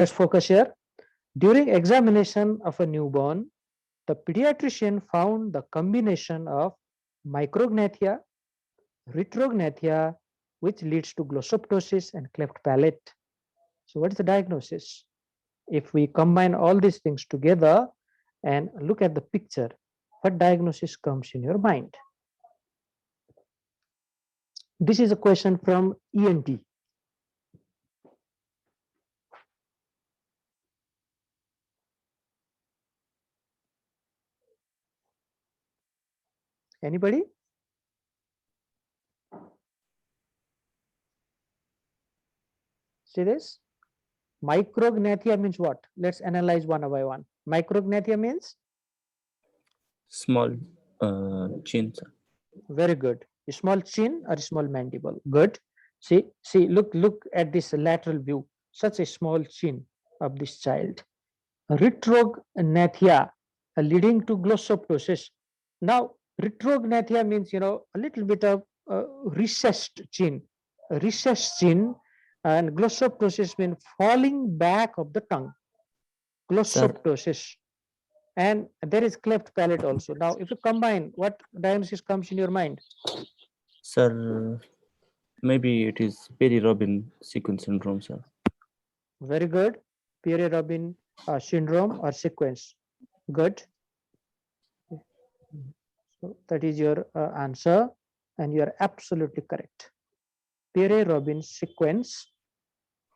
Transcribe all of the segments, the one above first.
Let's focus here. During examination of a newborn, the pediatrician found the combination of micrognathia, retrognathia, which leads to glossoptosis and cleft palate. So, what is the diagnosis? If we combine all these things together and look at the picture, what diagnosis comes in your mind? This is a question from ENT. Anybody? See this? Micrognathia means what? Let's analyze one by one. Micrognathia means? Small chin, sir. Very good. A small chin or a small mandible. Good. See, look at this lateral view. Such a small chin of this child. Retrognathia leading to glossoptosis. Now, retrognathia means, a little bit of recessed chin. Recessed chin, and glossoptosis means falling back of the tongue. Sir, Glossoptosis. And there is cleft palate also. Now, if you combine, what diagnosis comes in your mind? sir, maybe it is Perry-Robin sequence syndrome, sir. Very good. Pierre-Robin syndrome or sequence. Good. So that is your answer, and you are absolutely correct. Pierre-Robin sequence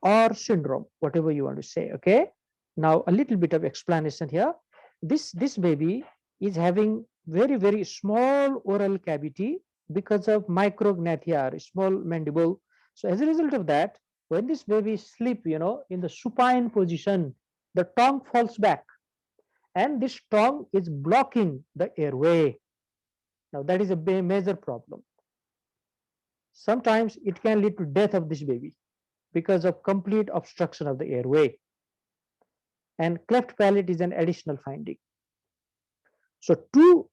or syndrome, whatever you want to say. Okay. Now a little bit of explanation here. This baby is having very small oral cavity because of micrognathia, or small mandible. So as a result of that, when this baby sleep, in the supine position, the tongue falls back, and this tongue is blocking the airway. Now that is a major problem. Sometimes it can lead to death of this baby because of complete obstruction of the airway. And cleft palate is an additional finding. So to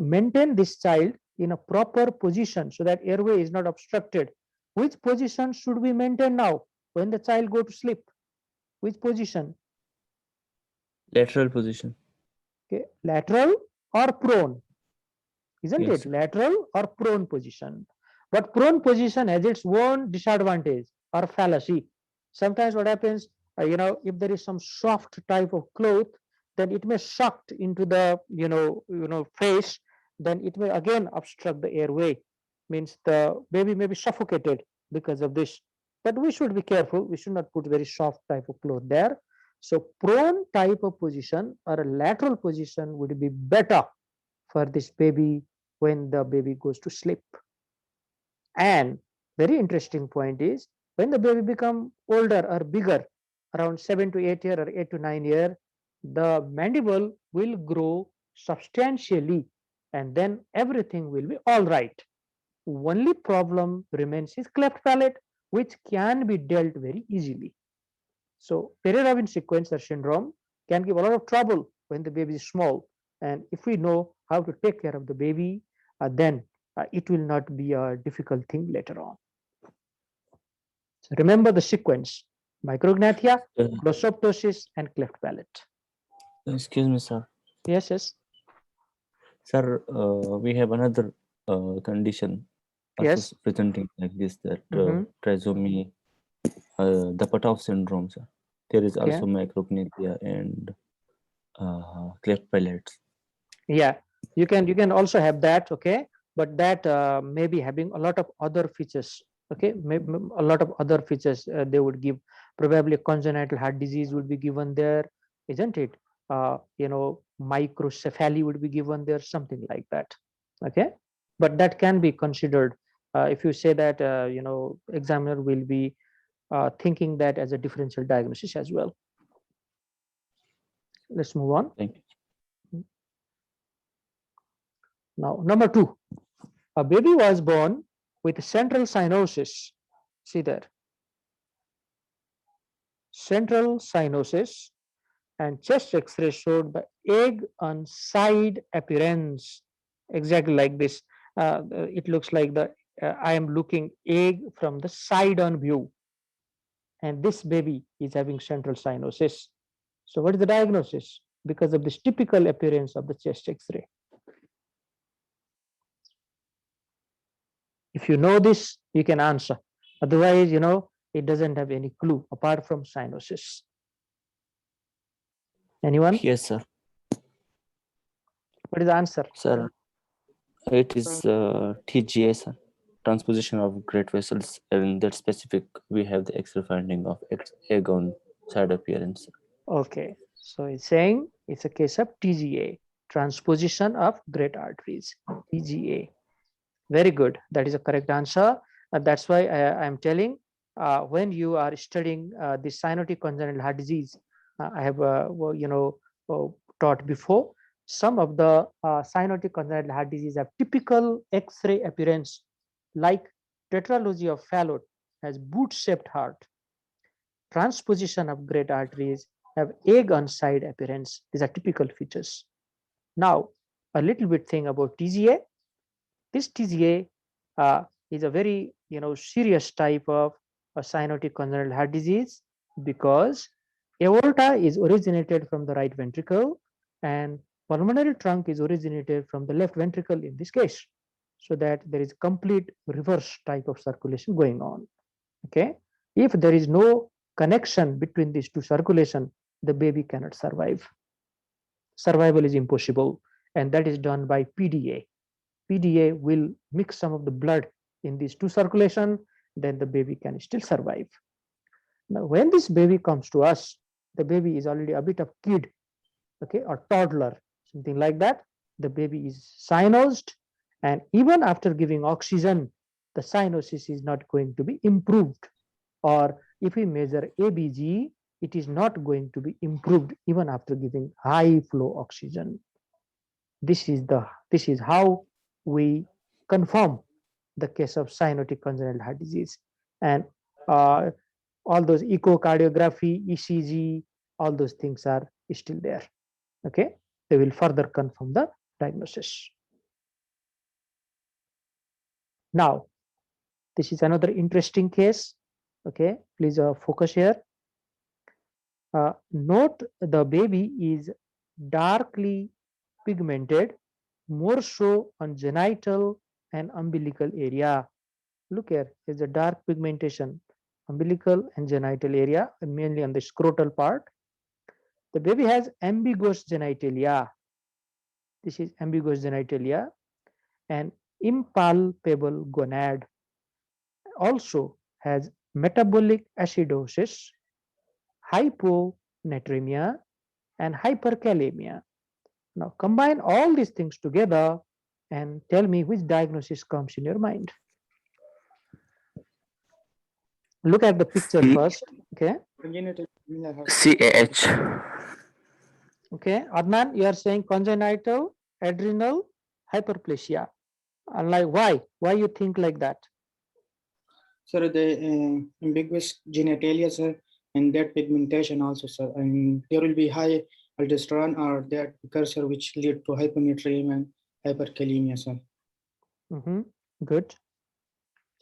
maintain this child in a proper position so that airway is not obstructed, which position should we maintain now when the child go to sleep? Which position? Lateral position. Okay, lateral or prone? Isn't Yes, it? sir. Lateral or prone position. But prone position has its own disadvantage or fallacy. Sometimes what happens, if there is some soft type of cloth, then it may sucked into the face, then it may again obstruct the airway. Means the baby may be suffocated because of this. But we should be careful. We should not put very soft type of cloth there. So prone type of position or a lateral position would be better for this baby when the baby goes to sleep. And very interesting point is, when the baby become older or bigger, around 7 to 8 year or 8 to 9 year, the mandible will grow substantially, and then everything will be all right. Only problem remains is cleft palate, which can be dealt very easily. So Perry-Robin sequence or syndrome can give a lot of trouble when the baby is small. And if we know how to take care of the baby, then it will not be a difficult thing later on. So remember the sequence: micrognathia, Uh, glossoptosis, and cleft palate. excuse me, sir. Yes, yes, Sir, we have another condition also yes. presenting like this, that Hmm. trisomy, the Patov syndrome, sir. There is Okay. also micrognathia and cleft palates. Yeah, you can also have that. Okay, but that may be having a lot of other features. Okay, a lot of other features they would give. Probably congenital heart disease would be given there, isn't it? Microcephaly would be given there, something like that. Okay, but that can be considered if you say that examiner will be thinking that as a differential diagnosis as well. Let's move on. Thank you. Now, number two. A baby was born with central cyanosis. See there, central cyanosis, and chest X-ray showed the egg on side appearance, exactly like this. It looks like the I am looking egg from the side on view, and this baby is having central cyanosis. So what is the diagnosis? Because of this typical appearance of the chest X-ray. If you know this, you can answer. Otherwise, it doesn't have any clue apart from cyanosis. Anyone? Yes, sir. What is the answer? Sir, it is TGA, sir. Transposition of great vessels. And that specific, we have the X-ray finding of egg on side appearance. Okay, so it's saying it's a case of TGA, transposition of great arteries, TGA. Very good. That is a correct answer. That's why I am telling when you are studying the cyanotic congenital heart disease, I have taught before. Some of the cyanotic congenital heart disease have typical X-ray appearance, like tetralogy of Fallot has boot-shaped heart. Transposition of great arteries have egg on side appearance. These are typical features. Now, a little bit thing about TGA. This TGA is a very serious type of a cyanotic congenital heart disease, because aorta is originated from the right ventricle and pulmonary trunk is originated from the left ventricle in this case, so that there is complete reverse type of circulation going on. Okay, if there is no connection between these two circulation, the baby cannot survive. Survival is impossible, and that is done by PDA. PDA will mix some of the blood in these two circulation, then the baby can still survive. Now, when this baby comes to us, the baby is already a bit of kid, okay, or toddler, something like that. The baby is cyanosed, and even after giving oxygen, the cyanosis is not going to be improved. Or if we measure ABG, it is not going to be improved even after giving high flow oxygen. This is how we confirm the case of cyanotic congenital heart disease. And all those echocardiography, ECG, all those things are still there. Okay, they will further confirm the diagnosis. Now, this is another interesting case. Okay, please focus here. Note the baby is darkly pigmented, more so on genital and umbilical area. Look here, there's a dark pigmentation, umbilical and genital area, mainly on the scrotal part. The baby has ambiguous genitalia. This is ambiguous genitalia and impalpable gonad. Also has metabolic acidosis, hyponatremia, and hyperkalemia. Now combine all these things together and tell me which diagnosis comes in your mind. Look at the picture first. Okay. CAH. Okay. Adnan, you are saying congenital adrenal hyperplasia. And like why? Why you think like that? Sir, the ambiguous genitalia, sir, and that pigmentation also, sir. And there will be high aldosterone or that precursor which lead to hyponatremia and hyperkalemia, sir. Good.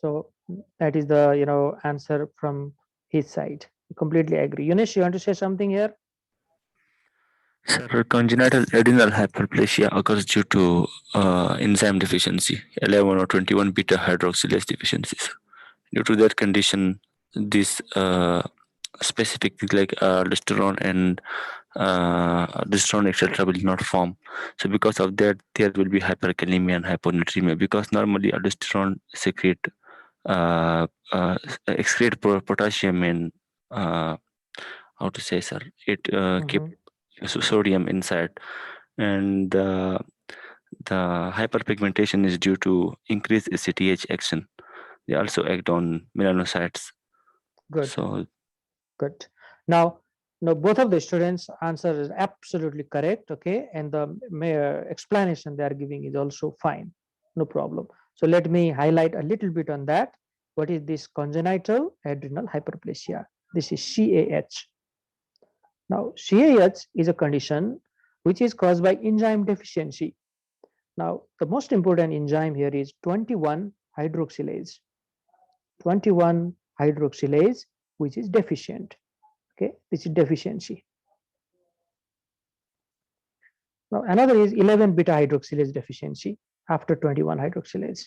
So that is the answer from his side. I completely agree. Yunesh, you want to say something here? Sir, congenital adrenal hyperplasia occurs due to enzyme deficiency, 11 or 21 beta hydroxylase deficiencies. Due to that condition, this specific things like aldosterone and aldosterone etc. will not form. So because of that, there will be hyperkalemia and hyponatremia, because normally aldosterone excrete potassium and how to say, sir, it keep sodium inside, and the hyperpigmentation is due to increased ACTH action. They also act on melanocytes. Good. So good. Now both of the students' answer is absolutely correct. Okay, and the explanation they are giving is also fine. No problem. So let me highlight a little bit on that. What is this congenital adrenal hyperplasia? This is CAH. Now, CAH is a condition which is caused by enzyme deficiency. Now, the most important enzyme here is 21 hydroxylase. 21 hydroxylase which is deficient. Okay, this is deficiency. Now another is 11 beta hydroxylase deficiency after 21 hydroxylase.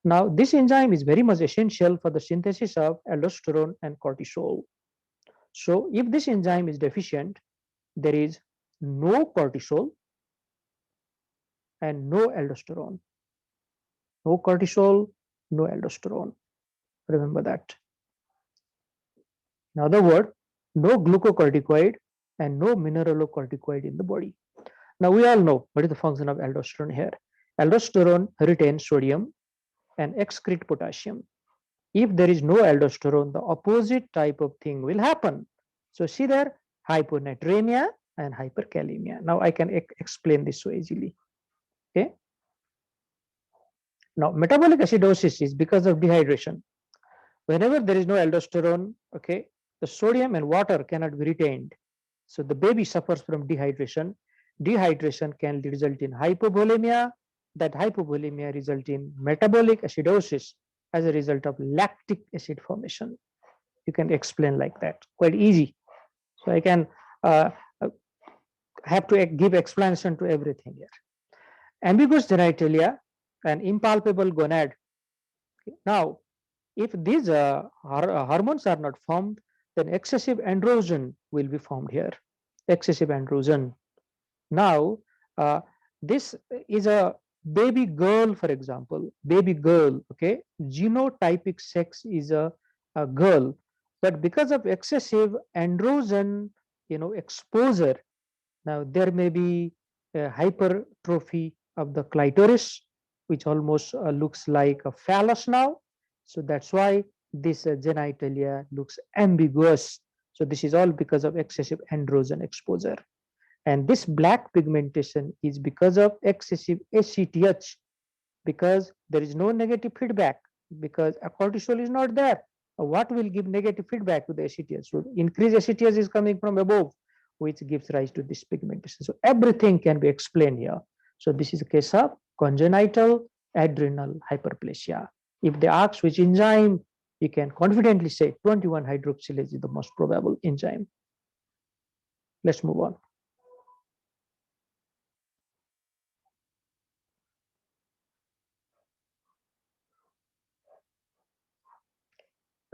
Now this enzyme is very much essential for the synthesis of aldosterone and cortisol. So if this enzyme is deficient, there is no cortisol and no aldosterone. No cortisol, no aldosterone. Remember that. In other words, no glucocorticoid and no mineralocorticoid in the body. Now we all know what is the function of aldosterone here. Aldosterone retains sodium and excrete potassium. If there is no aldosterone, the opposite type of thing will happen. So see there, hyponatremia and hyperkalemia. Now I can explain this so easily. Okay. Now metabolic acidosis is because of dehydration. Whenever there is no aldosterone, okay, the sodium and water cannot be retained. So the baby suffers from dehydration. Dehydration can result in hypovolemia. That hypovolemia result in metabolic acidosis as a result of lactic acid formation. You can explain like that, quite easy. So I can have to give explanation to everything here. Ambiguous genitalia and impalpable gonad. Now, if these hormones are not formed, then excessive androgen will be formed here. Excessive androgen. Now, this is a baby girl, for example, baby girl, okay, genotypic sex is a girl, but because of excessive androgen, exposure, now there may be a hypertrophy of the clitoris, which almost looks like a phallus now. So that's why this genitalia looks ambiguous. So this is all because of excessive androgen exposure. And this black pigmentation is because of excessive ACTH, because there is no negative feedback, because a cortisol is not there. What will give negative feedback to the ACTH? So increased ACTH is coming from above, which gives rise to this pigmentation. So everything can be explained here. So this is a case of congenital adrenal hyperplasia. If they ask which enzyme, you can confidently say 21 hydroxylase is the most probable enzyme. Let's move on.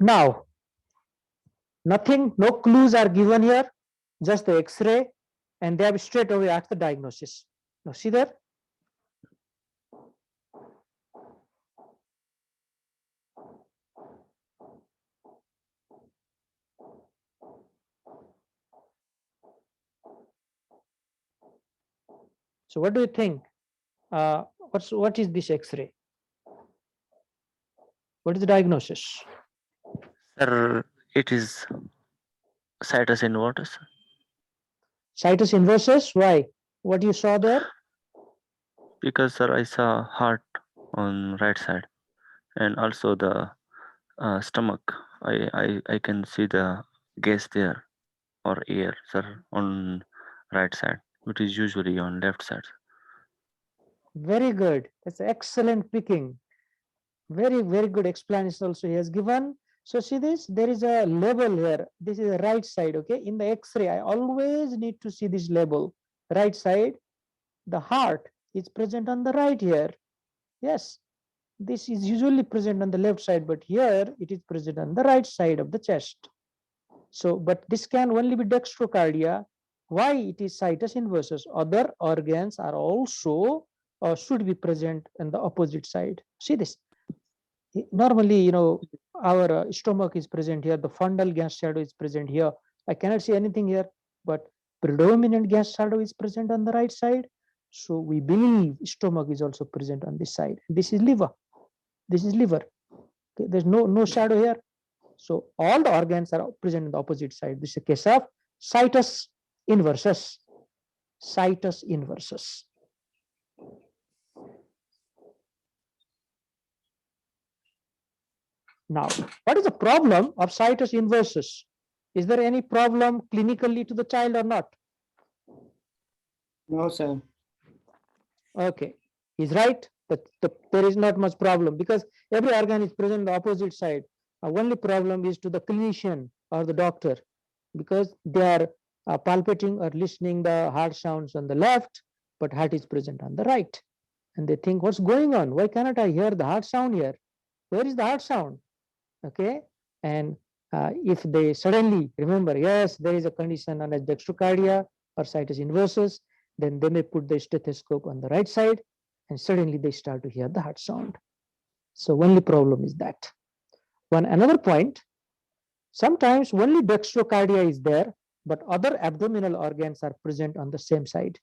Now, nothing, no clues are given here, just the X-ray, and they have straight away asked the diagnosis. Now see there? So what do you think? What is this X-ray? What is the diagnosis? Sir, it is situs inversus. Situs inversus, why? What you saw there? Because sir, I saw heart on right side, and also the stomach. I can see the gas there or air, sir, on right side, which is usually on left side. Very good. That's excellent picking. Very, very good explanation also he has given. So see this, there is a label here. This is the right side, okay? In the X-ray, I always need to see this label. Right side, the heart is present on the right here. Yes, this is usually present on the left side, but here it is present on the right side of the chest. So, but this can only be dextrocardia. Why it is situs inversus? Other organs are also should be present on the opposite side. See this. Normally, our stomach is present here. The fundal gas shadow is present here. I cannot see anything here, but predominant gas shadow is present on the right side. So we believe stomach is also present on this side. This is liver. This is liver. Okay, there's no shadow here. So all the organs are present on the opposite side. This is a case of situs inversus. Situs inversus. Now, what is the problem of situs inversus? Is there any problem clinically to the child or not? No, sir. Okay, he's right. That there is not much problem because every organ is present on the opposite side. Only problem is to the clinician or the doctor, because they are palpating or listening the heart sounds on the left, but heart is present on the right. And they think, what's going on? Why cannot I hear the heart sound here? Where is the heart sound? Okay. And if they suddenly remember, yes, there is a condition known as dextrocardia or situs inversus, then they may put the stethoscope on the right side and suddenly they start to hear the heart sound. So only problem is that. Another point, sometimes only dextrocardia is there, but other abdominal organs are present on the same side.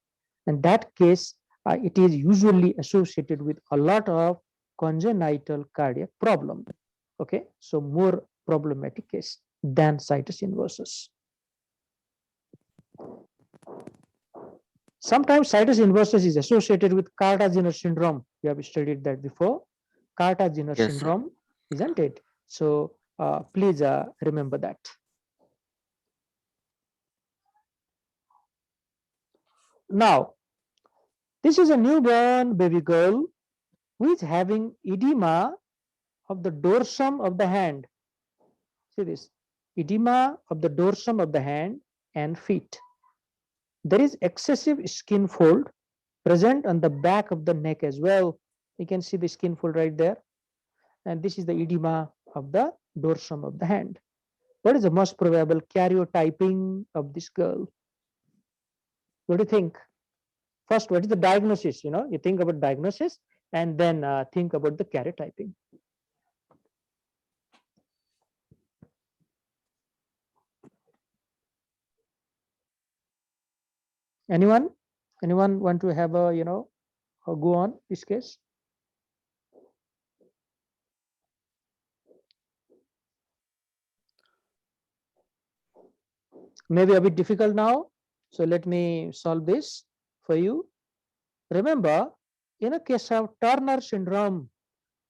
In that case, it is usually associated with a lot of congenital cardiac problem. Okay, so more problematic case than situs inversus. Sometimes situs inversus is associated with Carter-Jenner syndrome. We have studied that before. Carter-Jenner Yes, syndrome, isn't it? So please remember that. Now, this is a newborn baby girl who is having edema of the dorsum of the hand. See this, edema of the dorsum of the hand and feet. There is excessive skin fold present on the back of the neck as well. You can see the skin fold right there. And this is the edema of the dorsum of the hand. What is the most probable karyotyping of this girl? What do you think? First, what is the diagnosis? You think about diagnosis and then think about the karyotyping. Anyone want to have a go on this case? Maybe a bit difficult now, so let me solve this for you. Remember, in a case of Turner syndrome,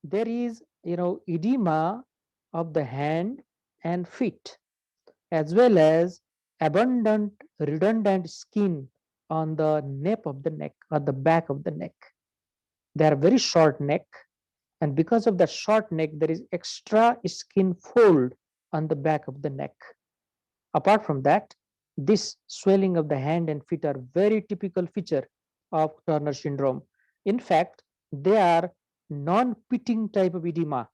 there is edema of the hand and feet, as well as abundant redundant skin on the nape of the neck or the back of the neck. They are very short neck, and because of that short neck, there is extra skin fold on the back of the neck. Apart from that, this swelling of the hand and feet are very typical feature of Turner syndrome. In fact, they are non-pitting type of edema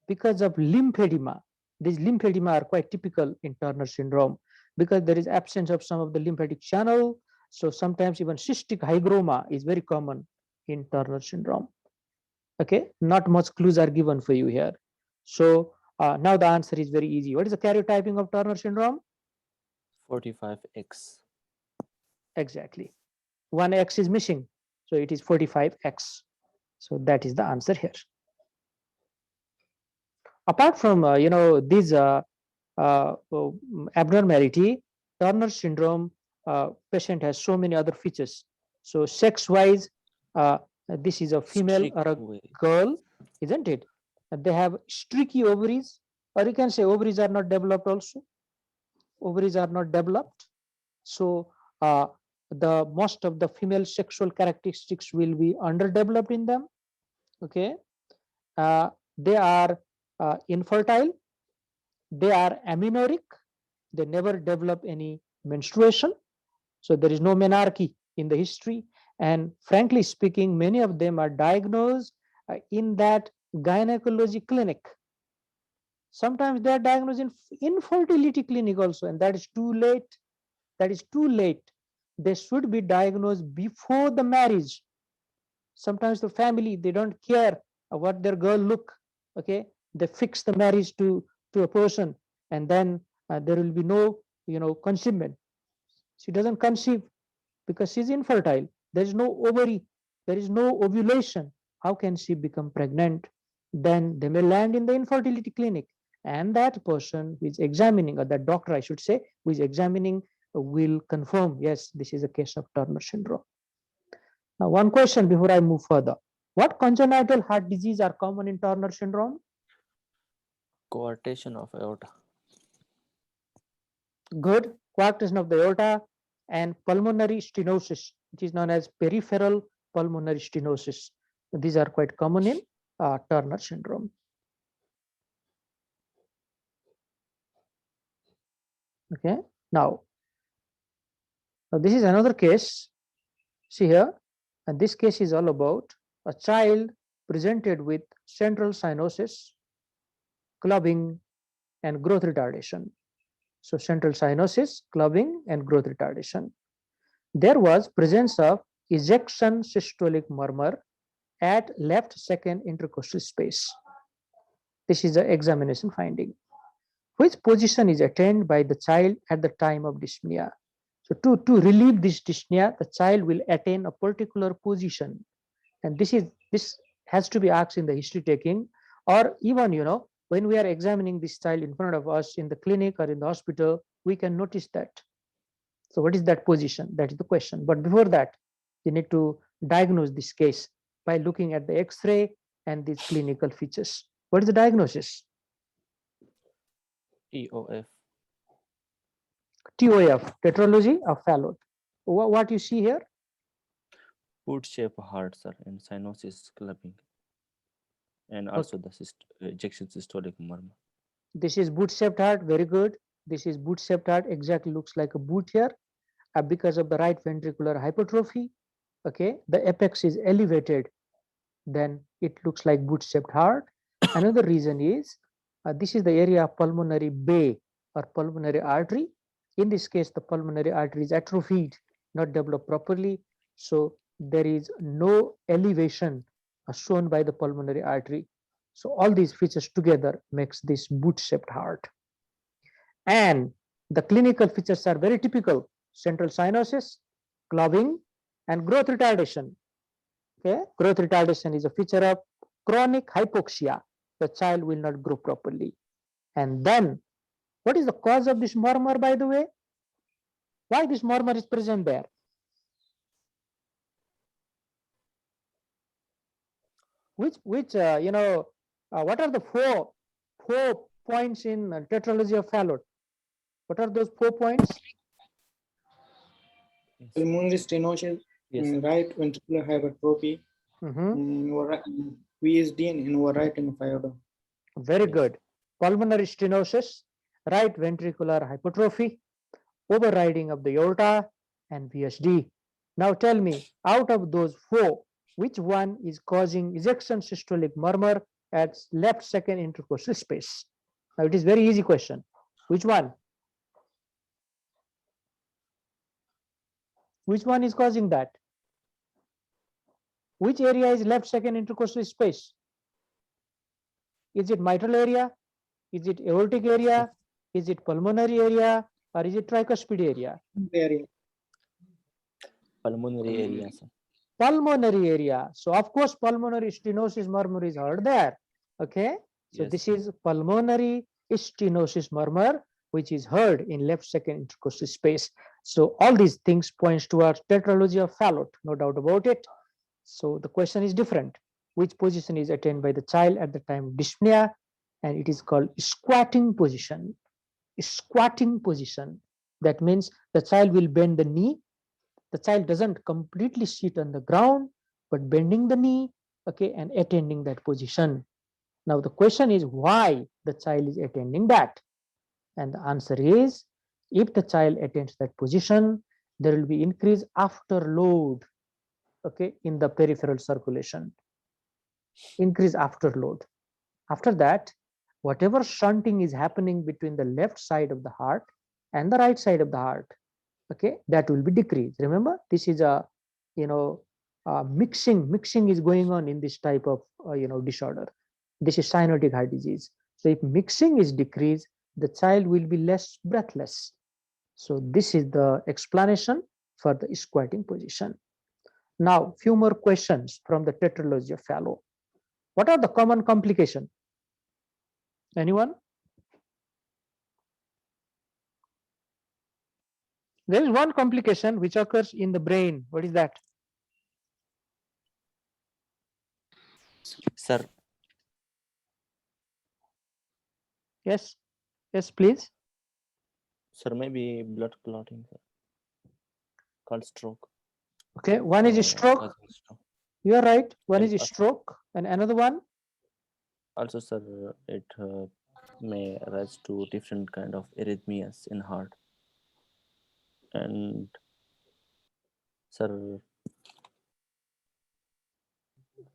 because of lymphedema. These lymphedema are quite typical in Turner syndrome because there is absence of some of the lymphatic channel. So sometimes even cystic hygroma is very common in Turner syndrome. Okay, not much clues are given for you here. So now the answer is very easy. What is the karyotyping of Turner syndrome? 45X. Exactly. One X is missing, so it is 45X. So that is the answer here. Apart from this abnormality, Turner syndrome patient has so many other features. So sex-wise, this is a female or a girl, isn't it? They have streaky ovaries, or you can say ovaries are not developed also. Ovaries are not developed. So the most of the female sexual characteristics will be underdeveloped in them. Okay, they are infertile, they are amenorrheic, they never develop any menstruation, so there is no menarche in the history, and frankly speaking, many of them are diagnosed in that gynecology clinic. Sometimes they are diagnosed in infertility clinic also, and that is too late. That is too late. They should be diagnosed before the marriage. Sometimes the family, they don't care what their girl look. Okay, they fix the marriage to a person, and then there will be no conceivement. She doesn't conceive because she's infertile. There is no ovary, there is no ovulation. How can she become pregnant? Then they may land in the infertility clinic, and that person who is examining, or that doctor I should say, who is examining, will confirm, yes, this is a case of Turner syndrome. Now, one question before I move further. What congenital heart disease are common in Turner syndrome? Coarctation of aorta. Good. Coarctation of the aorta and pulmonary stenosis, which is known as peripheral pulmonary stenosis. These are quite common in Turner syndrome. Okay, now this is another case. See here, and this case is all about a child presented with central cyanosis, clubbing, and growth retardation. So central cyanosis, clubbing, and growth retardation. There was presence of ejection systolic murmur at left second intercostal space. This is the examination finding. Which position is attained by the child at the time of dyspnea? So to relieve this dyspnea, the child will attain a particular position. And this has to be asked in the history taking, or even, when we are examining this child in front of us in the clinic or in the hospital, we can notice that. So what is that position? That is the question. But before that, you need to diagnose this case by looking at the X-ray and these clinical features. What is the diagnosis? EOF. TOF, tetralogy of Fallot. What you see here? Boot shape heart, sir, and cyanosis clubbing. And also the ejection systolic murmur. This is boot-shaped heart, very good. This is boot-shaped heart, exactly looks like a boot here. Because of the right ventricular hypertrophy, okay, the apex is elevated, then it looks like boot-shaped heart. Another reason is this is the area of pulmonary bay or pulmonary artery. In this case, the pulmonary artery is atrophied, not developed properly. So there is no elevation shown by the pulmonary artery. So all these features together makes this boot-shaped heart. And the clinical features are very typical: central cyanosis, clubbing, and growth retardation. Okay, growth retardation is a feature of chronic hypoxia. The child will not grow properly. And then, what is the cause of this murmur, by the way? Why this murmur is present there? What are the four points in tetralogy of Fallot? What are those 4 points? Pulmonary stenosis, right ventricular hypertrophy, VSD and overwriting of iodine. Very good. Pulmonary stenosis, right ventricular hypertrophy, overriding of the aorta, and VSD. Now tell me, out of those 4, which one is causing ejection systolic murmur at left second intercostal space? Now it is very easy question. Which one? Which one is causing that? Which area is left second intercostal space? Is it mitral area? Is it aortic area? Is it pulmonary area? Or is it tricuspid area? Pulmonary area, sir. Pulmonary area. So of course pulmonary stenosis murmur is heard there. Okay. So Yes, this sir. is pulmonary stenosis murmur, which is heard in left second intercostal space. So all these things points towards tetralogy of Fallot, no doubt about it. So the question is different. Which position is attained by the child at the time of dyspnea? And it is called squatting position. Squatting position. That means the child will bend the knee. The child doesn't completely sit on the ground, but bending the knee, okay, and attending that position. Now the question is why the child is attending that? And the answer is, if the child attends that position, there will be increased afterload, okay, in the peripheral circulation. Increase afterload. After that, whatever shunting is happening between the left side of the heart and the right side of the heart, okay, that will be decreased. Remember, this is a mixing is going on in this type of disorder. This is cyanotic heart disease. So if mixing is decreased, the child will be less breathless. So this is the explanation for the squatting position. Now few more questions from the tetralogy of Fallot. What are the common complications? Anyone? There is one complication which occurs in the brain. What is that? Sir, Yes, yes, please. sir, maybe blood clotting, sir. Called stroke. Okay, one is a stroke. Causing stroke. You are right. One And is a stroke, and another one. Also, sir, it may rise to different kind of arrhythmias in heart. And sir,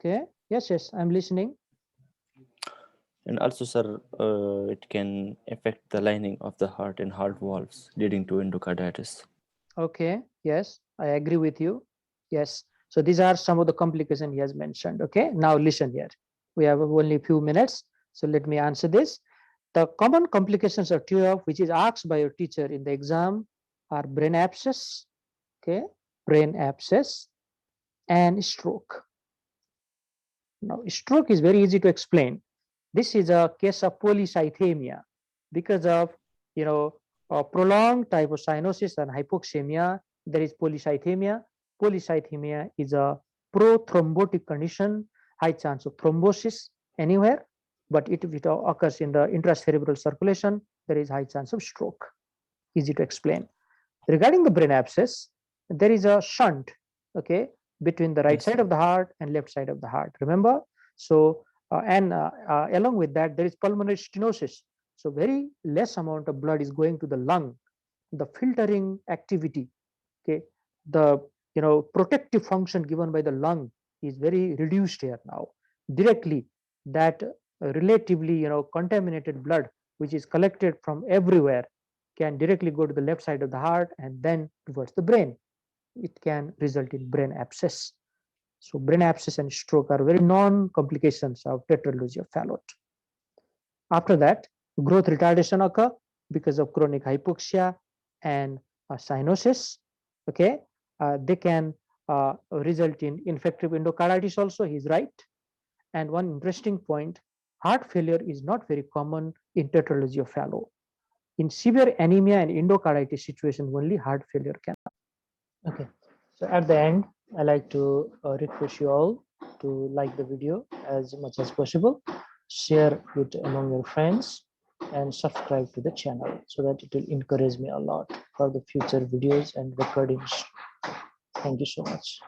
Okay. Yes, I'm listening. and also, sir, it can affect the lining of the heart and heart valves, leading to endocarditis. Okay. Yes, I agree with you. Yes. So these are some of the complications he has mentioned. Okay. Now listen here. We have only a few minutes. So let me answer this. The common complications of TUF, which is asked by your teacher in the exam, are brain abscess, okay, brain abscess, and stroke. Now, stroke is very easy to explain. This is a case of polycythemia because of, you know, a prolonged type of cyanosis and hypoxemia. There is polycythemia. Polycythemia is a prothrombotic condition, high chance of thrombosis anywhere, but if it occurs in the intracerebral circulation, there is high chance of stroke. Easy to explain. Regarding the brain abscess, there is a shunt, okay, between the right Yes. side of the heart and left side of the heart. Remember? So, along with that, there is pulmonary stenosis. So, very less amount of blood is going to the lung. The filtering activity, okay, the protective function given by the lung is very reduced here now. Directly, that relatively contaminated blood, which is collected from everywhere, can directly go to the left side of the heart and then towards the brain. It can result in brain abscess. So brain abscess and stroke are very non-complications of tetralogy of Fallot. After that, growth retardation occur because of chronic hypoxia and cyanosis. Okay, they can result in infective endocarditis also. He's right. And one interesting point: heart failure is not very common in tetralogy of Fallot. In severe anemia and endocarditis situation, only heart failure can. Okay, so at the end, I like to request you all to like the video as much as possible, share it among your friends, and subscribe to the channel so that it will encourage me a lot for the future videos and recordings. Thank you so much.